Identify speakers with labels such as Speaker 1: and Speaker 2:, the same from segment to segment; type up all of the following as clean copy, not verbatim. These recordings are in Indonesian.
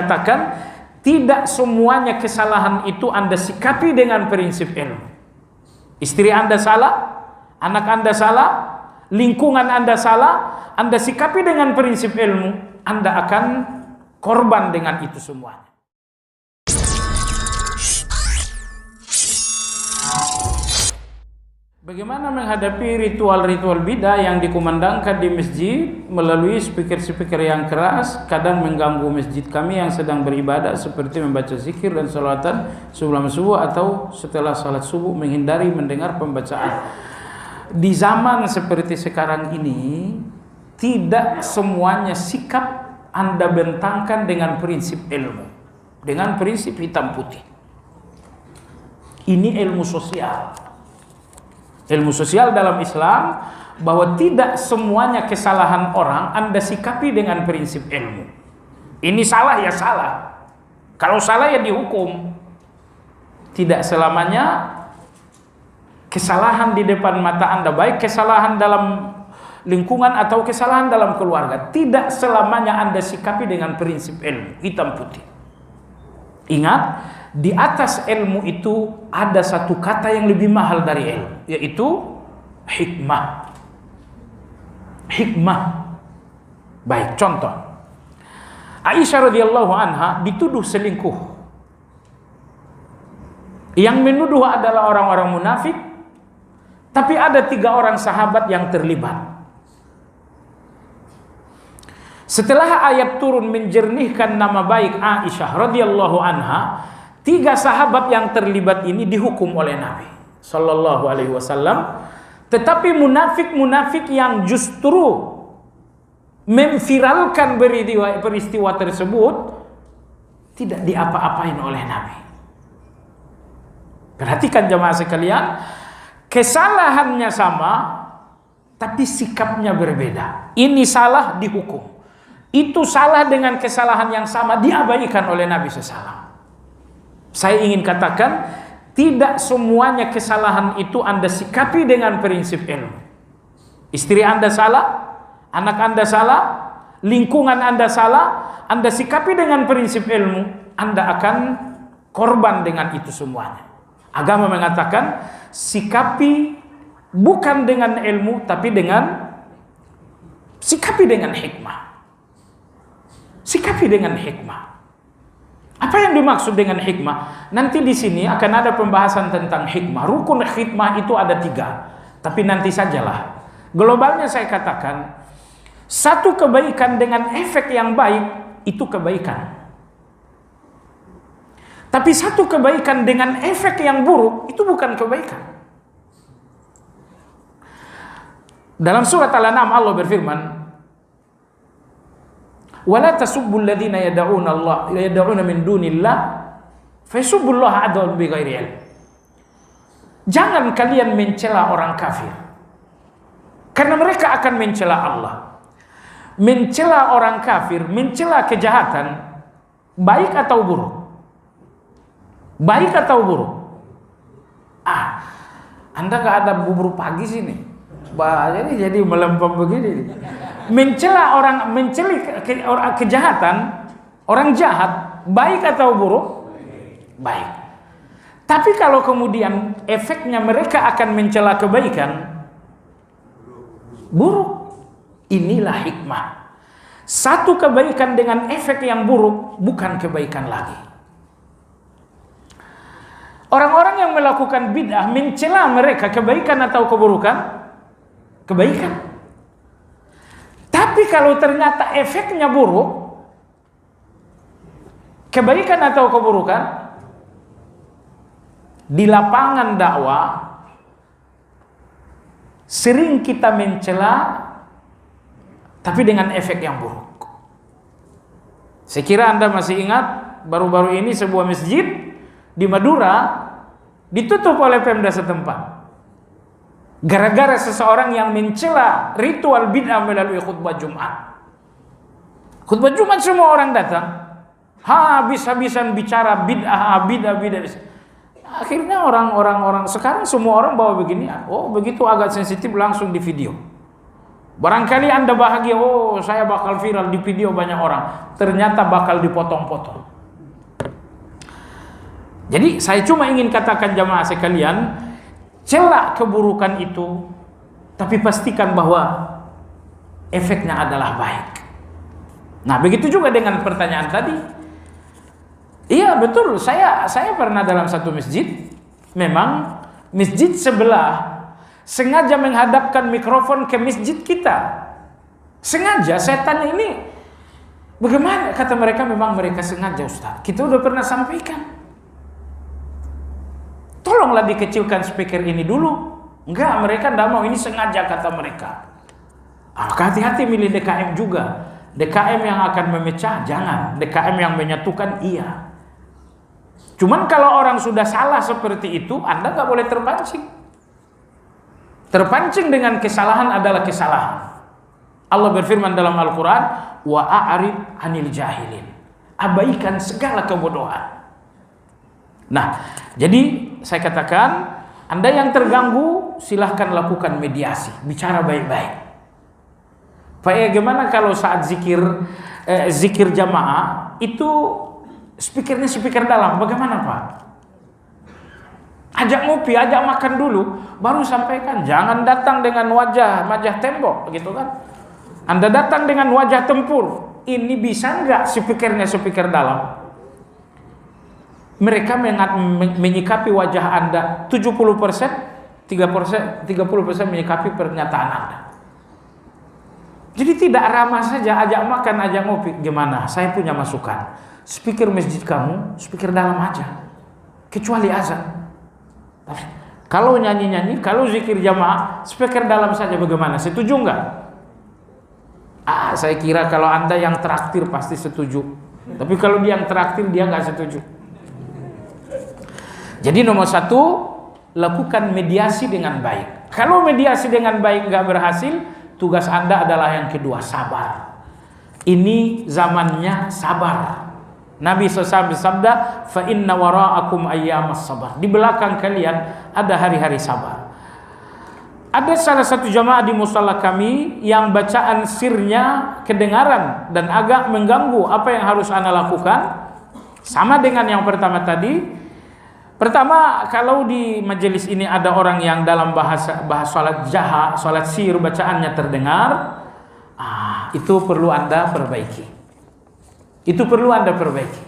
Speaker 1: Katakan, tidak semuanya kesalahan itu Anda sikapi dengan prinsip ilmu. Istri Anda salah, anak Anda salah, lingkungan Anda salah, Anda sikapi dengan prinsip ilmu, Anda akan korban dengan itu semuanya. Bagaimana menghadapi ritual-ritual bidah yang dikumandangkan di masjid melalui speaker-speaker yang keras, kadang mengganggu masjid kami yang sedang beribadah seperti membaca zikir dan salawatan sebelum subuh atau setelah salat subuh, menghindari mendengar pembacaan. Di zaman seperti sekarang ini, tidak semuanya sikap Anda bentangkan dengan prinsip ilmu, dengan prinsip hitam putih. Ini ilmu sosial. Ilmu sosial dalam Islam, bahwa tidak semuanya kesalahan orang Anda sikapi dengan prinsip ilmu. Ini salah ya salah. Kalau salah ya dihukum. Tidak selamanya kesalahan di depan mata Anda, baik kesalahan dalam lingkungan atau kesalahan dalam keluarga, tidak selamanya Anda sikapi dengan prinsip ilmu, hitam putih. Ingat, di atas ilmu itu ada satu kata yang lebih mahal dari ilmu, yaitu hikmah. Hikmah. Baik, contoh. Aisyah radhiyallahu anha dituduh selingkuh. Yang menuduh adalah orang-orang munafik, tapi ada 3 orang sahabat yang terlibat. Setelah ayat turun menjernihkan nama baik Aisyah radhiyallahu anha, 3 sahabat yang terlibat ini dihukum oleh Nabi sallallahu alaihi wasallam. Tetapi munafik-munafik yang justru memviralkan peristiwa tersebut tidak diapa-apain oleh Nabi. Perhatikan jemaah sekalian, kesalahannya sama tapi sikapnya berbeda. Ini salah dihukum, itu salah dengan kesalahan yang sama diabaikan oleh Nabi SAW. Saya ingin katakan, tidak semuanya kesalahan itu Anda sikapi dengan prinsip ilmu. Istri Anda salah, anak Anda salah, lingkungan Anda salah, Anda sikapi dengan prinsip ilmu, Anda akan korban dengan itu semuanya. Agama mengatakan, sikapi bukan dengan ilmu, tapi sikapi dengan hikmah. Sikapi dengan hikmah. Apa yang dimaksud dengan hikmah? Nanti di sini akan ada pembahasan tentang hikmah. Rukun hikmah itu ada 3, tapi nanti sajalah. Globalnya saya katakan, satu kebaikan dengan efek yang baik itu kebaikan. Tapi satu kebaikan dengan efek yang buruk itu bukan kebaikan. Dalam surat Al-An'am Allah berfirman, wala tasubbul ladzina yad'una min dunillah fayasubbullaha adwan bighairi ilm. Jangan kalian mencela orang kafir, karena mereka akan mencela Allah. Mencela orang kafir, mencela kejahatan, baik atau buruk? Baik atau buruk? Anda gak ada bubur pagi sini, jadi melempem begini. Mencela orang, mencela kejahatan, orang jahat, baik atau buruk? Baik. Tapi kalau kemudian efeknya mereka akan mencela kebaikan, buruk. Inilah hikmah. Satu kebaikan dengan efek yang buruk bukan kebaikan lagi. Orang-orang yang melakukan bid'ah, mencela mereka kebaikan atau keburukan? Kebaikan. Tapi kalau ternyata efeknya buruk, kebaikan atau keburukan? Di lapangan dakwah sering kita mencela, tapi dengan efek yang buruk. Saya kira Anda masih ingat, baru-baru ini sebuah masjid di Madura ditutup oleh Pemda setempat. Gara-gara seseorang yang mencela ritual bid'ah melalui khutbah Jumat. Khutbah Jumat semua orang datang, habis-habisan bicara bid'ah. Akhirnya orang sekarang semua orang bawa begini. Oh, begitu agak sensitif langsung di video. Barangkali Anda bahagia, oh saya bakal viral di video banyak orang. Ternyata bakal dipotong-potong. Jadi saya cuma ingin katakan jamaah sekalian, celak keburukan itu, tapi pastikan bahwa efeknya adalah baik. Nah begitu juga dengan pertanyaan tadi. Iya betul, saya pernah dalam satu masjid. Memang masjid sebelah sengaja menghadapkan mikrofon ke masjid kita. Sengaja, setan ini bagaimana? Kata mereka memang mereka sengaja Ustaz. Kita udah pernah sampaikan. Tolonglah dikecilkan speaker ini dulu. Enggak, mereka tidak mau, ini sengaja kata mereka. Maka hati-hati milih DKM juga. DKM yang akan memecah, jangan. DKM yang menyatukan, iya. Cuman kalau orang sudah salah seperti itu, Anda nggak boleh terpancing. Terpancing dengan kesalahan adalah kesalahan. Allah berfirman dalam Al-Quran, wa a'rid 'anil jahilin. Abaikan segala kebodohan. Nah, jadi saya katakan, Anda yang terganggu, silahkan lakukan mediasi, bicara baik-baik. Pak, gimana kalau saat zikir jamaah itu speakernya speaker dalam, bagaimana Pak? Ajak ngopi, ajak makan dulu, baru sampaikan. Jangan datang dengan wajah tembok, gitu kan? Anda datang dengan wajah tempur. Ini bisa nggak speakernya speaker dalam? Mereka menyikapi wajah Anda 70%, 30% menyikapi pernyataan Anda. Jadi tidak ramah saja, ajak makan, ajak ngopi. Gimana? Saya punya masukan. Speaker masjid kamu, speaker dalam aja. Kecuali azan. Kalau nyanyi-nyanyi, kalau zikir jamaah, speaker dalam saja bagaimana? Setuju enggak? Saya kira kalau Anda yang traktir pasti setuju. Tapi kalau dia yang traktir, dia enggak setuju. Jadi nomor satu, lakukan mediasi dengan baik. Kalau mediasi dengan baik enggak berhasil, tugas Anda adalah yang kedua, sabar. Ini zamannya sabar. Nabi SAW bersabda, fa inna wara'akum ayyamas sabar. Di belakang kalian ada hari-hari sabar. Ada salah satu jamaah di musala kami yang bacaan sirnya kedengaran dan agak mengganggu. Apa yang harus Anda lakukan? Sama dengan yang pertama tadi. Pertama, kalau di majelis ini ada orang yang dalam bahas salat jaha, salat sir, bacaannya terdengar, itu perlu Anda perbaiki. Itu perlu Anda perbaiki.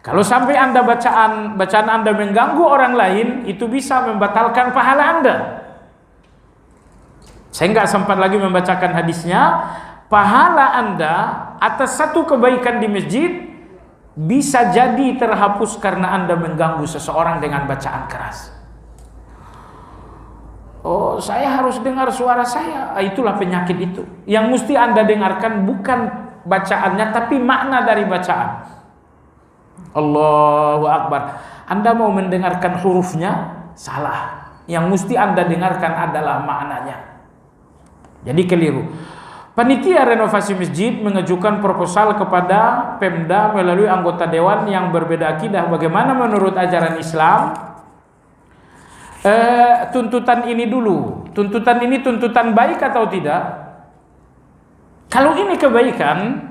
Speaker 1: Kalau sampai Anda bacaan Anda mengganggu orang lain, itu bisa membatalkan pahala Anda. Saya nggak sempat lagi membacakan hadisnya. Pahala Anda atas satu kebaikan di masjid bisa jadi terhapus karena Anda mengganggu seseorang dengan bacaan keras. Oh, saya harus dengar suara saya. Itulah penyakit itu. Yang mesti Anda dengarkan bukan bacaannya, tapi makna dari bacaan. Allahu Akbar. Anda mau mendengarkan hurufnya, salah. Yang mesti Anda dengarkan adalah maknanya. Jadi keliru. Panitia renovasi masjid mengajukan proposal kepada Pemda melalui anggota dewan yang berbeda akidah. Bagaimana menurut ajaran Islam? Tuntutan ini dulu. Tuntutan ini tuntutan baik atau tidak? Kalau ini kebaikan,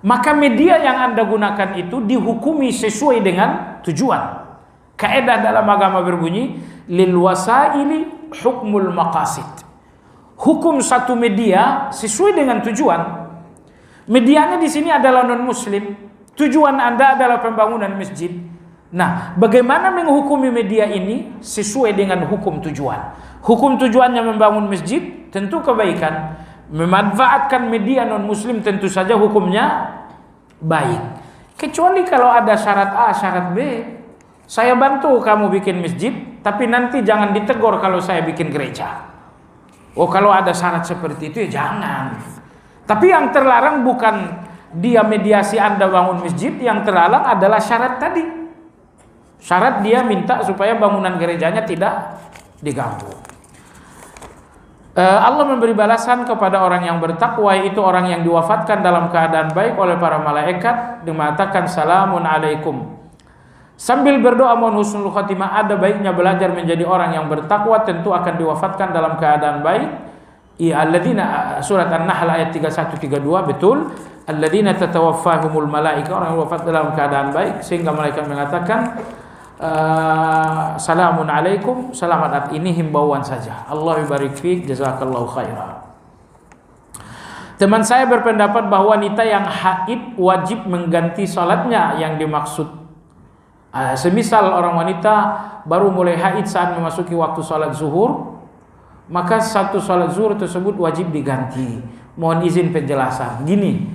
Speaker 1: maka media yang Anda gunakan itu dihukumi sesuai dengan tujuan. Kaidah dalam agama berbunyi, lil wasaili hukmul maqasid. Hukum satu media sesuai dengan tujuan. Medianya di sini adalah non-muslim. Tujuan Anda adalah pembangunan masjid. Nah, bagaimana menghukumi media ini sesuai dengan hukum tujuan? Hukum tujuannya membangun masjid, tentu kebaikan. Memanfaatkan media non-muslim tentu saja hukumnya baik. Kecuali kalau ada syarat A, syarat B. Saya bantu kamu bikin masjid, tapi nanti jangan ditegur kalau saya bikin gereja. Oh, kalau ada syarat seperti itu ya jangan. Tapi yang terlarang bukan dia mediasi Anda bangun masjid, yang terlarang adalah syarat tadi. Syarat dia minta supaya bangunan gerejanya tidak diganggu. Allah memberi balasan kepada orang yang bertakwa, yaitu orang yang diwafatkan dalam keadaan baik oleh para malaikat, mengatakan salamun alaikum. Sambil berdoa mohon husnul khatimah. Ada baiknya belajar menjadi orang yang bertakwa, tentu akan diwafatkan dalam keadaan baik. Iya, alladzina, surat An-Nahl ayat 31-32, betul. Alladzina tatawaffahumul malaika, orang yang wafat dalam keadaan baik, sehingga malaikat mengatakan salamun alaikum, selamat. Ini himbauan saja. Allah barik fiik, jazakallahu khairah. Teman saya berpendapat bahwa wanita yang haid wajib mengganti salatnya yang dimaksud. Semisal orang wanita baru mulai haid saat memasuki waktu salat zuhur, maka satu salat zuhur tersebut wajib diganti. Mohon izin penjelasan. Gini,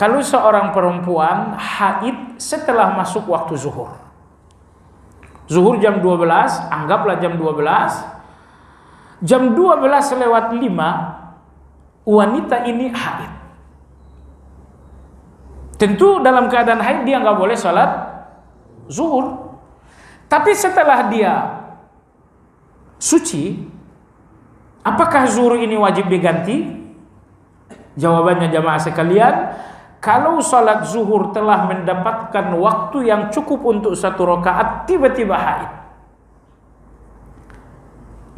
Speaker 1: kalau seorang perempuan haid setelah masuk waktu zuhur, zuhur jam 12, anggaplah jam 12, jam 12:05, wanita ini haid. Tentu dalam keadaan haid dia nggak boleh salat zuhur. Tapi setelah dia suci, apakah zuhur ini wajib diganti? Jawabannya jamaah sekalian, kalau salat zuhur telah mendapatkan waktu yang cukup untuk satu rakaat, tiba-tiba haid,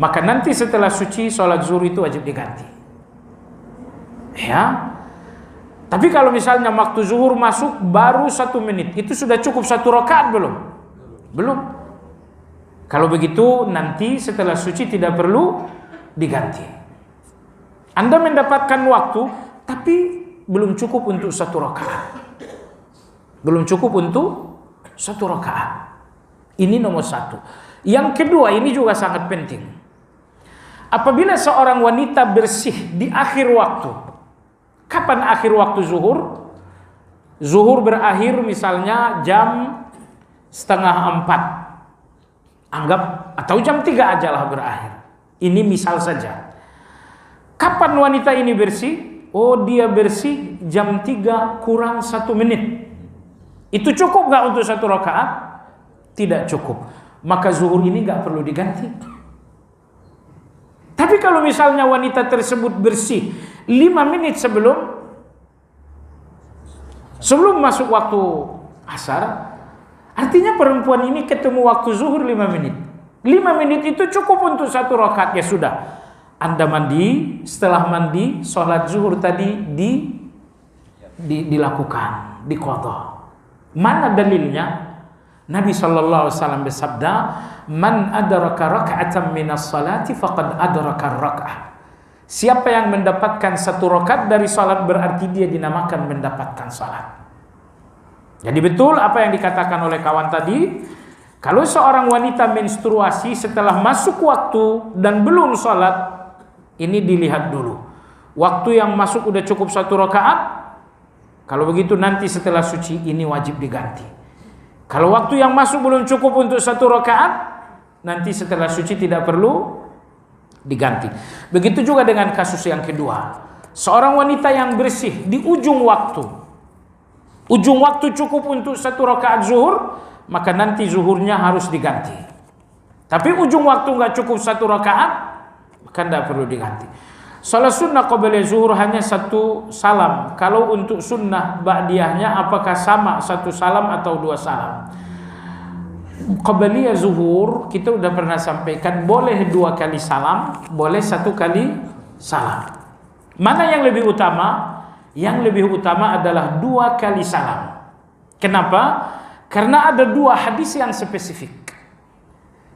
Speaker 1: maka nanti setelah suci salat zuhur itu wajib diganti. Ya. Tapi kalau misalnya waktu zuhur masuk baru 1 menit, itu sudah cukup satu rakaat belum? Belum. Kalau begitu nanti setelah suci tidak perlu diganti. Anda mendapatkan waktu tapi belum cukup untuk satu rakaat. Belum cukup untuk satu rakaat. Ini nomor satu. Yang kedua, ini juga sangat penting. Apabila seorang wanita bersih di akhir waktu. Kapan akhir waktu zuhur? Zuhur berakhir misalnya jam 3:30. Anggap, atau jam 3 ajalah berakhir. Ini misal saja. Kapan wanita ini bersih? Oh, dia bersih jam 3 kurang 1 menit. Itu cukup gak untuk satu rakaat? Tidak cukup. Maka zuhur ini gak perlu diganti. Tapi kalau misalnya wanita tersebut bersih 5 menit sebelum masuk waktu asar, artinya perempuan ini ketemu waktu zuhur 5 menit. 5 menit itu cukup untuk satu rakaat. Ya sudah, Anda mandi, setelah mandi sholat zuhur tadi dilakukan, diqadha. Mana dalilnya? Nabi SAW bersabda, man adraka raka'atan minas salati faqad adraka raka'ah. Siapa yang mendapatkan satu rakaat dari salat berarti dia dinamakan mendapatkan salat. Jadi betul apa yang dikatakan oleh kawan tadi. Kalau seorang wanita menstruasi setelah masuk waktu dan belum salat, ini dilihat dulu. Waktu yang masuk udah cukup satu rakaat. Kalau begitu nanti setelah suci ini wajib diganti. Kalau waktu yang masuk belum cukup untuk satu rakaat, nanti setelah suci tidak perlu diganti. Begitu juga dengan kasus yang kedua. Seorang wanita yang bersih di ujung waktu. Ujung waktu cukup untuk satu rakaat zuhur, maka nanti zuhurnya harus diganti. Tapi ujung waktu nggak cukup satu rakaat, maka tidak perlu diganti. Salat sunnah qabla zuhur hanya satu salam. Kalau untuk sunnah ba'diyahnya apakah sama satu salam atau dua salam? Qabliyah zuhur kita udah pernah sampaikan boleh 2 kali salam, boleh 1 kali salam. Mana yang lebih utama? Yang lebih utama adalah 2 kali salam. Kenapa? Karena ada 2 hadis yang spesifik.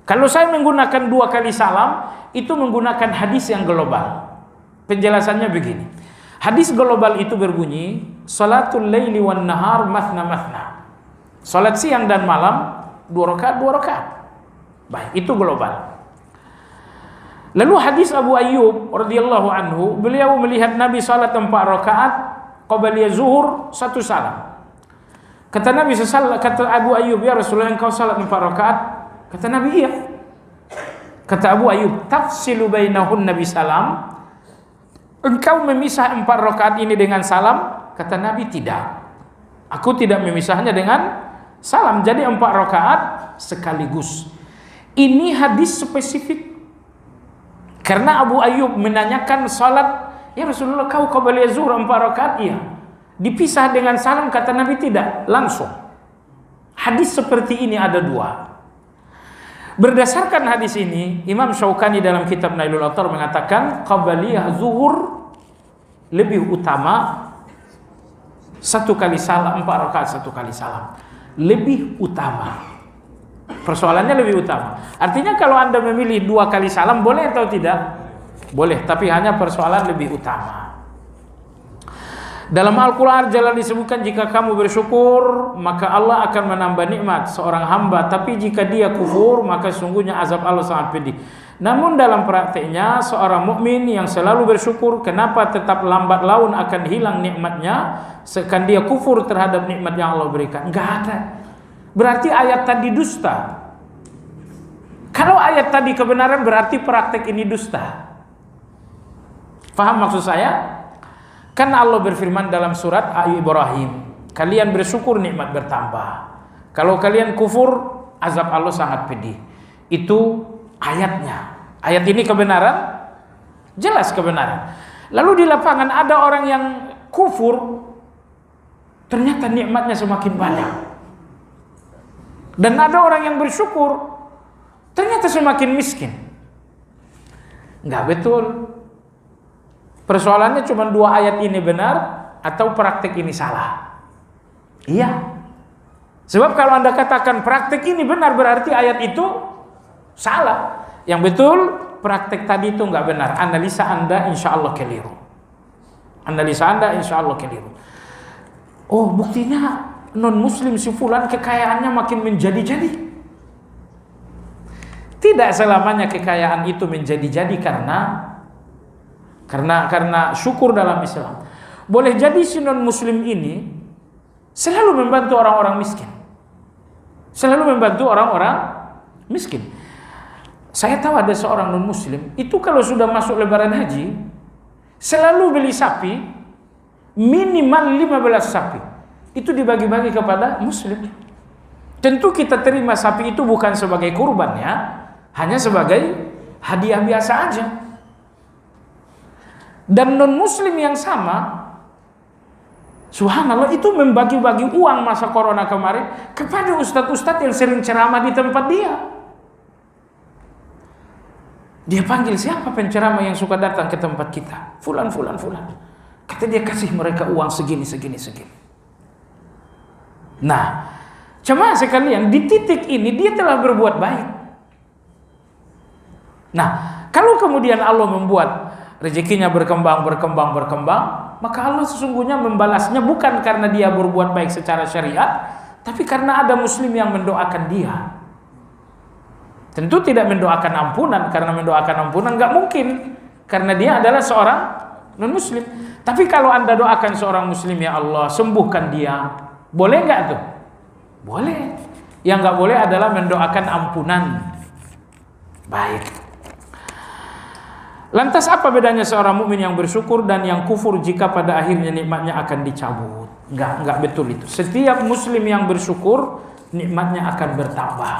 Speaker 1: Kalau saya menggunakan 2 kali salam, itu menggunakan hadis yang global. Penjelasannya begini. Hadis global itu berbunyi, salatul laili wan nahar mathna mathna. Salat siang dan malam 2 rakaat 2 rakaat. Baik, itu global. Lalu hadis Abu Ayyub radhiyallahu anhu, beliau melihat Nabi salat 4 rakaat qabla zuhur 1 salam. Kata Nabi sallallahu, kata Abu Ayyub, ya Rasulullah engkau salat 4 rakaat? Kata Nabi, iya. Kata Abu Ayyub, tafsilu bainahun Nabi salam. Engkau memisah 4 rakaat ini dengan salam? Kata Nabi, tidak. Aku tidak memisahnya dengan salam. Jadi 4 rakaat sekaligus. Ini hadis spesifik. Karena Abu Ayyub menanyakan salat, ya Rasulullah kau qabla zuhur 4 rakaat? Iya. Dipisah dengan salam? Kata Nabi tidak, langsung. Hadis seperti ini ada 2. Berdasarkan hadis ini, Imam Syaukani dalam kitab Nailul Autar mengatakan qabliyah zuhur lebih utama 1 kali salam, 4 rakaat 1 kali salam. Lebih utama. Persoalannya lebih utama. Artinya kalau Anda memilih 2 kali salam boleh atau tidak? Boleh, tapi hanya persoalan lebih utama. Dalam Al-Quran jelas disebutkan jika kamu bersyukur maka Allah akan menambah nikmat seorang hamba, tapi jika dia kufur maka sungguhnya azab Allah sangat pedih. Namun dalam prakteknya seorang mukmin yang selalu bersyukur, kenapa tetap lambat laun akan hilang nikmatnya sekan dia kufur terhadap nikmat yang Allah berikan? Enggak ada. Berarti ayat tadi dusta. Kalau ayat tadi kebenaran berarti praktek ini dusta. Faham maksud saya? Kan Allah berfirman dalam surat Ibrahim, kalian bersyukur nikmat bertambah. Kalau kalian kufur, azab Allah sangat pedih. Itu ayatnya. Ayat ini kebenaran, jelas kebenaran. Lalu di lapangan ada orang yang kufur, ternyata nikmatnya semakin banyak. Dan ada orang yang bersyukur, ternyata semakin miskin. Enggak betul. Persoalannya cuma 2 ayat ini benar atau praktek ini salah. Iya. Sebab kalau Anda katakan praktek ini benar berarti ayat itu salah. Yang betul praktek tadi itu enggak benar. Analisa Anda insya Allah keliru. Analisa Anda insya Allah keliru. Oh, buktinya non muslim si fulan kekayaannya makin menjadi-jadi. Tidak selamanya kekayaan itu menjadi-jadi karena syukur dalam Islam. Boleh jadi si non muslim ini selalu membantu orang-orang miskin. Selalu membantu orang-orang miskin. Saya tahu ada seorang non muslim itu kalau sudah masuk lebaran haji selalu beli sapi minimal 15 sapi. Itu dibagi-bagi kepada muslim. Tentu kita terima sapi itu bukan sebagai kurban ya, hanya sebagai hadiah biasa aja. Dan non muslim yang sama, subhanallah, itu membagi-bagi uang masa corona kemarin kepada ustadz-ustadz yang sering ceramah di tempat dia. Dia panggil siapa penceramah yang suka datang ke tempat kita, fulan. Kata dia kasih mereka uang segini. Nah, jemaah sekalian, di titik ini dia telah berbuat baik. Nah, kalau kemudian Allah membuat rezekinya berkembang, maka Allah sesungguhnya membalasnya bukan karena dia berbuat baik secara syariat, tapi karena ada muslim yang mendoakan dia. Tentu tidak mendoakan ampunan, karena mendoakan ampunan nggak mungkin, karena dia adalah seorang non muslim. Tapi kalau Anda doakan seorang muslim, ya Allah sembuhkan dia, boleh nggak tuh? Boleh. Yang nggak boleh adalah mendoakan ampunan. Baik. Lantas apa bedanya seorang mukmin yang bersyukur dan yang kufur jika pada akhirnya nikmatnya akan dicabut? Enggak betul itu. Setiap muslim yang bersyukur nikmatnya akan bertambah.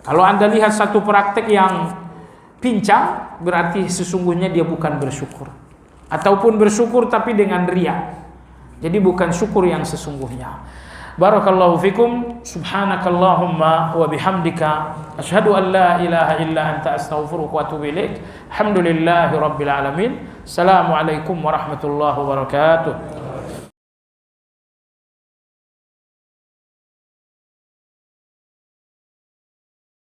Speaker 1: Kalau Anda lihat satu praktek yang pincang, berarti sesungguhnya dia bukan bersyukur. Ataupun bersyukur tapi dengan riya. Jadi bukan syukur yang sesungguhnya. Barakallahu fikum, subhanakallahumma wa bihamdika asyhadu an la ilaha illa anta astaghfiruka wa atubu ilaik. Alhamdulillahi rabbil alamin. Assalamualaikum warahmatullahi wabarakatuh.